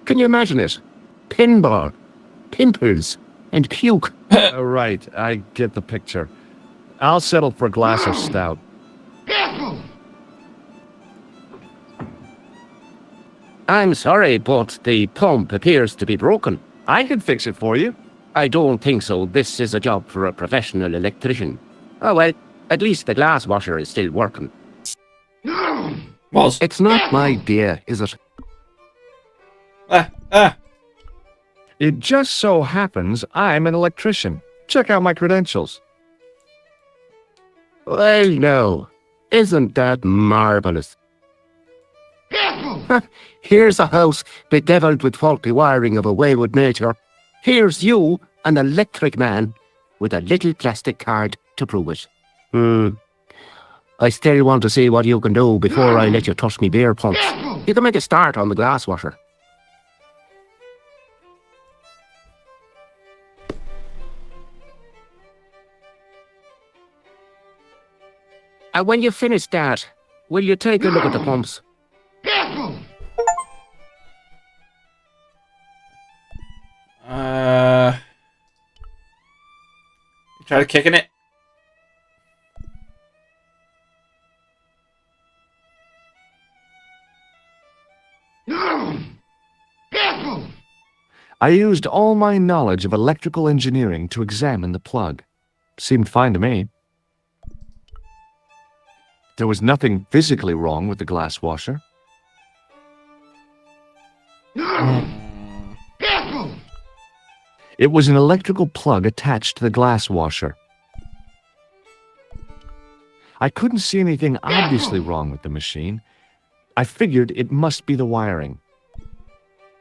Can you imagine it? Pinball, pimples, and puke. Right, I get the picture. I'll settle for a glass of stout. I'm sorry, but the pump appears to be broken. I can fix it for you. I don't think so. This is a job for a professional electrician. Oh well, at least the glass washer is still working. Was. It's not my idea, is it? It just so happens I'm an electrician. Check out my credentials. Well, no. Isn't that marvellous? Here's a house bedeviled with faulty wiring of a wayward nature. Here's you, an electric man, with a little plastic card to prove it. I still want to see what you can do before I let you touch me beer pumps. You can make a start on the glass washer. And when you finish that, will you take a look at the pumps? You try kicking it? I used all my knowledge of electrical engineering to examine the plug. Seemed fine to me. There was nothing physically wrong with the glass washer. It was an electrical plug attached to the glass washer. I couldn't see anything obviously wrong with the machine. I figured it must be the wiring.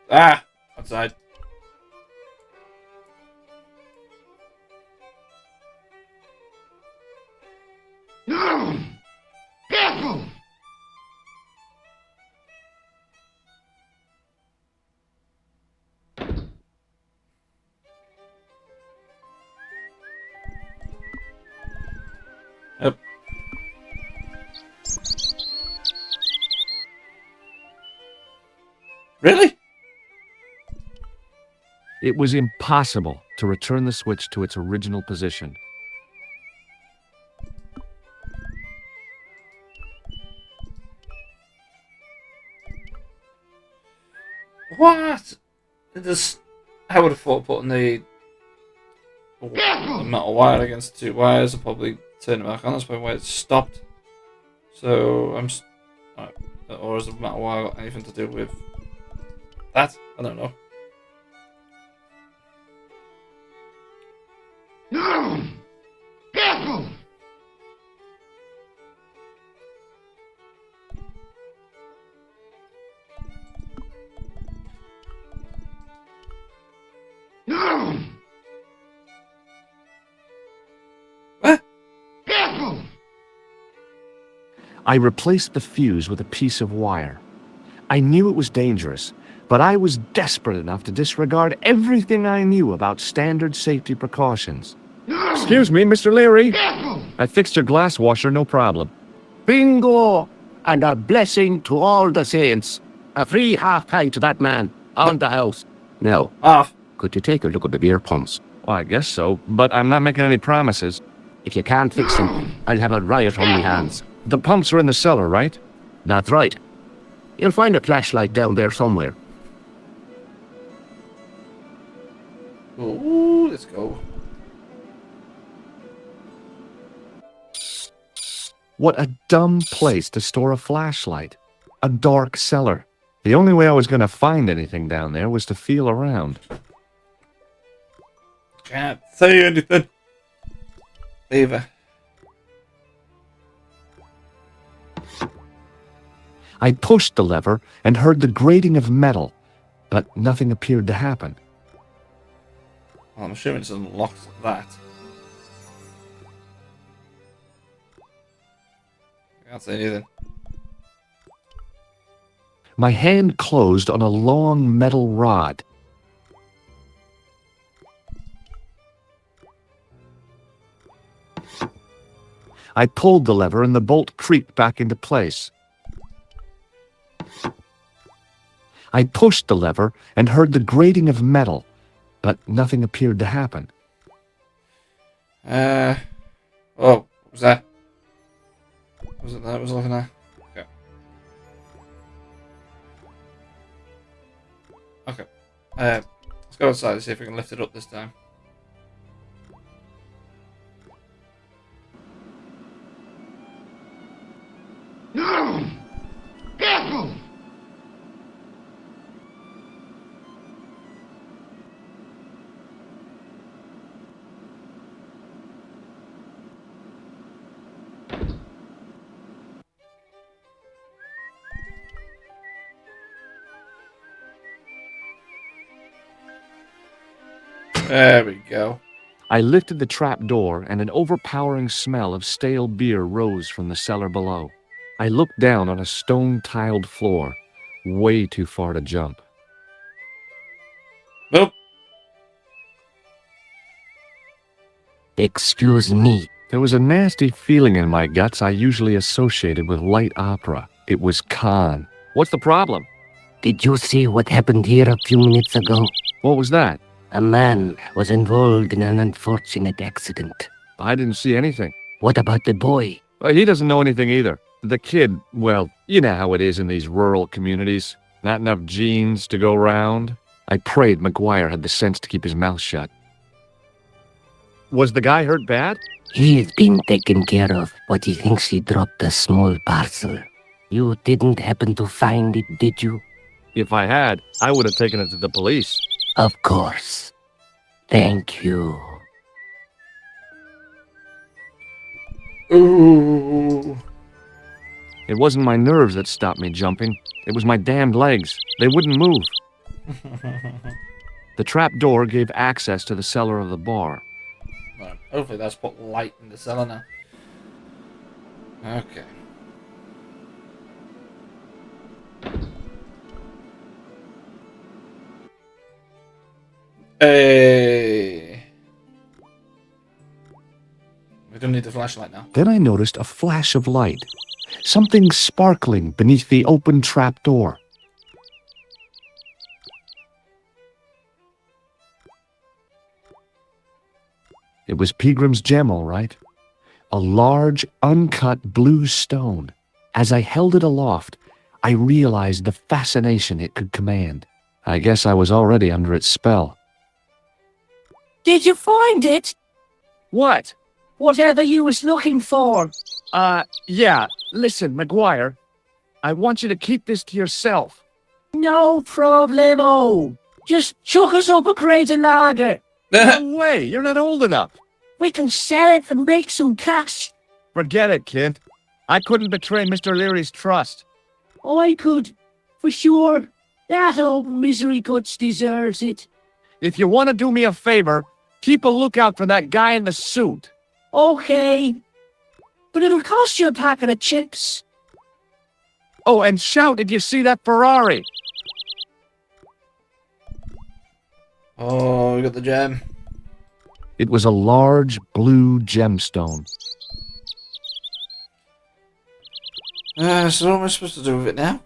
Ah! Outside. Yep. Really? It was impossible to return the switch to its original position. What? I would have thought putting the metal wire against the two wires will probably turn it back on. That's probably why it stopped. So or has the metal wire got anything to do with that? I don't know. I replaced the fuse with a piece of wire. I knew it was dangerous, but I was desperate enough to disregard everything I knew about standard safety precautions. Excuse me, Mr. Leary. I fixed your glass washer, no problem. Bingo! And a blessing to all the saints. A free half pint to that man on the house. Now, Off. could you take a look at the beer pumps? Well, I guess so, but I'm not making any promises. If you can't fix them, I'll have a riot on my hands. The pumps are in the cellar, right? That's right. You'll find a flashlight down there somewhere. Ooh, let's go. What a dumb place to store a flashlight. A dark cellar. The only way I was going to find anything down there was to feel around. Can't say anything. Leave her. I pushed the lever and heard the grating of metal, but nothing appeared to happen. Well, I'm assuming it's unlocked that. I can't say anything. My hand closed on a long metal rod. I pulled the lever and the bolt creaked back into place. I pushed the lever and heard the grating of metal, but nothing appeared to happen. Oh, what was that? Was it that I was looking at? Okay. Okay. Let's go outside and see if we can lift it up this time. There we go. I lifted the trap door and an overpowering smell of stale beer rose from the cellar below. I looked down on a stone-tiled floor, way too far to jump. Nope. Excuse me. There was a nasty feeling in my guts I usually associated with light opera. It was Khan. What's the problem? Did you see what happened here a few minutes ago? What was that? A man was involved in an unfortunate accident. I didn't see anything. What about the boy? He doesn't know anything either. The kid, well, you know how it is in these rural communities. Not enough genes to go round. I prayed McGuire had the sense to keep his mouth shut. Was the guy hurt bad? He's been taken care of, but he thinks he dropped a small parcel. You didn't happen to find it, did you? If I had, I would have taken it to the police. Of course. Thank you. Ooh. It wasn't my nerves that stopped me jumping. It was my damned legs. They wouldn't move. The trap door gave access to the cellar of the bar. Right, hopefully that's put light in the cellar now. Okay. Hey. We don't need the flashlight now. Then I noticed a flash of light. Something sparkling beneath the open trap door. It was Peagram's gem, all right. A large, uncut blue stone. As I held it aloft, I realized the fascination it could command. I guess I was already under its spell. Did you find it? What? Whatever you was looking for. Yeah. Listen, McGuire, I want you to keep this to yourself. No problemo. Just chuck us up a crate of lager. No way, you're not old enough. We can sell it and make some cash. Forget it, kid. I couldn't betray Mr. Leary's trust. I could, for sure. That old misery guts deserves it. If you want to do me a favor, keep a lookout for that guy in the suit. Okay. But it'll cost you a packet of chips. Oh, and shout, did you see that Ferrari? Oh, we got the gem. It was a large blue gemstone. So what am I supposed to do with it now?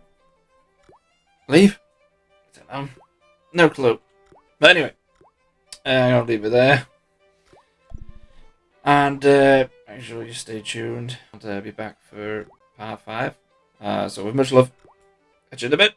Leave? I don't know. No clue. But anyway, I'll leave it there. And make sure you stay tuned. I'll be back for part 5. So with much love, catch you in a bit.